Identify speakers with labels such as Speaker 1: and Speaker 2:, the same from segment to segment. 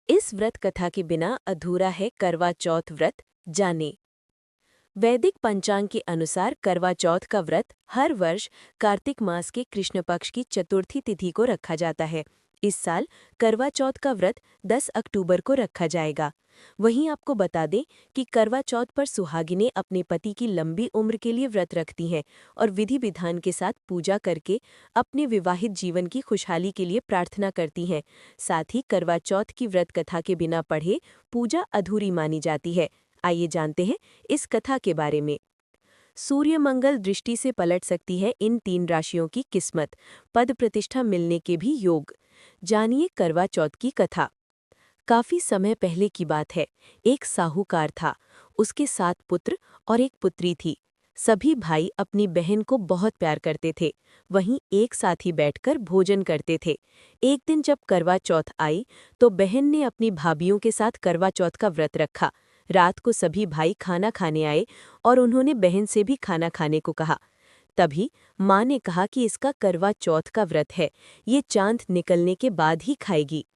Speaker 1: इस व्रत कथा के बिना अधूरा है करवा चौथ व्रत। जाने। वैदिक पंचांग के अनुसार करवा चौथ का व्रत हर वर्ष कार्तिक मास के कृष्ण पक्ष की चतुर्थी तिथि को रखा जाता है। इस साल करवा चौथ का व्रत 10 अक्टूबर को रखा जाएगा। वहीं आपको बता दें कि करवा चौथ पर सुहागिनें अपने पति की लंबी उम्र के लिए व्रत रखती हैं और विधि विधान के साथ पूजा करके अपने विवाहित जीवन की खुशहाली के लिए प्रार्थना करती हैं। साथ ही करवा चौथ की व्रत कथा के बिना पढ़े पूजा अधूरी मानी जाती है। आइए जानते हैं इस कथा के बारे में। सूर्य मंगल दृष्टि से पलट सकती है इन 3 राशियों की किस्मत, पद प्रतिष्ठा मिलने के भी योग। जानिए करवा चौथ की कथा। काफी समय पहले की बात है। एक साहूकार था। उसके 7 पुत्र और एक पुत्री थी। सभी भाई अपनी बहन को बहुत प्यार करते थे। वहीं एक साथ ही बैठकर भोजन करते थे। एक दिन जब करवा चौथ आई तो बहन ने अपनी भाभियों के साथ करवा चौथ का व्रत रखा। रात को सभी भाई खाना खाने आए और उन्होंने बहन से भी खाना खाने को कहा। तभी माँ ने कहा कि इसका करवा चौथ का व्रत है, ये चांद निकलने के बाद ही खाएगी।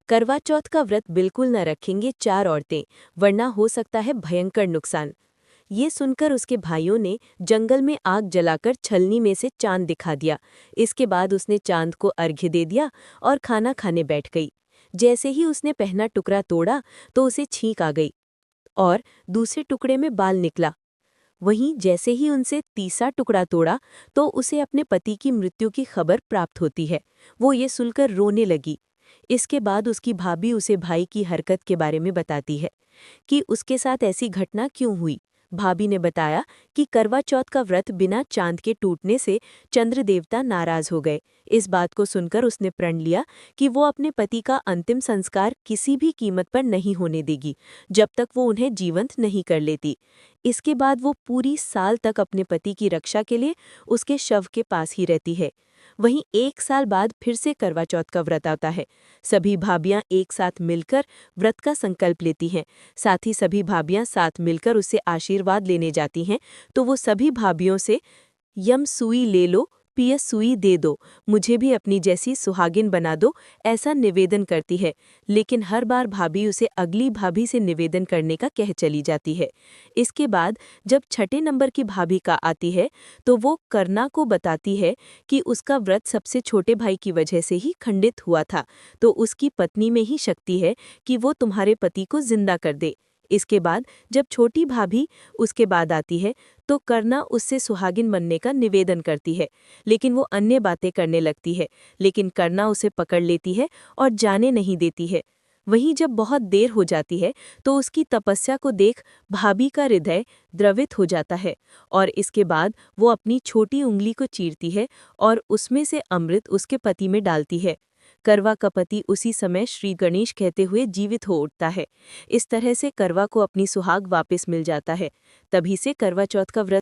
Speaker 1: करवा चौथ का व्रत बिल्कुल न रखेंगे 4 औरतें, वरना हो सकता है भयंकर नुकसान। ये सुनकर उसके भाइयों ने जंगल में आग जलाकर छलनी में से चांद दिखा दिया। इसके बाद उसने चांद को अर्घ्य दे दिया और खाना खाने बैठ गई। जैसे ही उसने पहला टुकड़ा तोड़ा तो उसे छींक आ गई और दूसरे टुकड़े में बाल निकला। वहीं जैसे ही उनसे तीसरा टुकड़ा तोड़ा तो उसे अपने पति की मृत्यु की खबर प्राप्त होती है। वो ये सुनकर रोने लगी। इसके बाद उसकी भाभी उसे भाई की हरकत के बारे में बताती है कि उसके साथ ऐसी घटना क्यों हुई। भाभी ने बताया कि करवा चौथ का व्रत बिना चांद के टूटने से चंद्र देवता नाराज हो गए। इस बात को सुनकर उसने प्रण लिया कि वो अपने पति का अंतिम संस्कार किसी भी कीमत पर नहीं होने देगी, जब तक वो उन्हें जीवंत नहीं कर लेती। इसके बाद वो पूरी साल तक अपने पति की रक्षा के लिए उसके शव के पास ही रहती है। वहीं 1 साल बाद फिर से करवा चौथ का व्रत आता है। सभी भाभियां एक साथ मिलकर व्रत का संकल्प लेती हैं। साथ ही सभी भाभियां साथ मिलकर उससे आशीर्वाद लेने जाती हैं, तो वो सभी भाभियों से यम सुई ले लो, पिया सुई दे दो, मुझे भी अपनी जैसी सुहागिन बना दो, ऐसा निवेदन करती है। लेकिन हर बार भाभी उसे अगली भाभी से निवेदन करने का कह चली जाती है। इसके बाद जब छठे नंबर की भाभी का आती है तो वो करना को बताती है कि उसका व्रत सबसे छोटे भाई की वजह से ही खंडित हुआ था, तो उसकी पत्नी में ही शक्ति है कि वो तुम्हारे पति को जिंदा कर दे। इसके बाद जब छोटी भाभी उसके बाद आती है तो करना उससे सुहागिन बनने का निवेदन करती है, लेकिन वो अन्य बातें करने लगती है। लेकिन करना उसे पकड़ लेती है और जाने नहीं देती है। वहीं जब बहुत देर हो जाती है तो उसकी तपस्या को देख भाभी का हृदय द्रवित हो जाता है और इसके बाद वो अपनी छोटी उंगली को चीरती है और उसमें से अमृत उसके पति में डालती है। करवा का पति उसी समय श्री गणेश कहते हुए जीवित हो उठता है। इस तरह से करवा को अपनी सुहाग वापस मिल जाता है। तभी से करवा चौथ का व्रत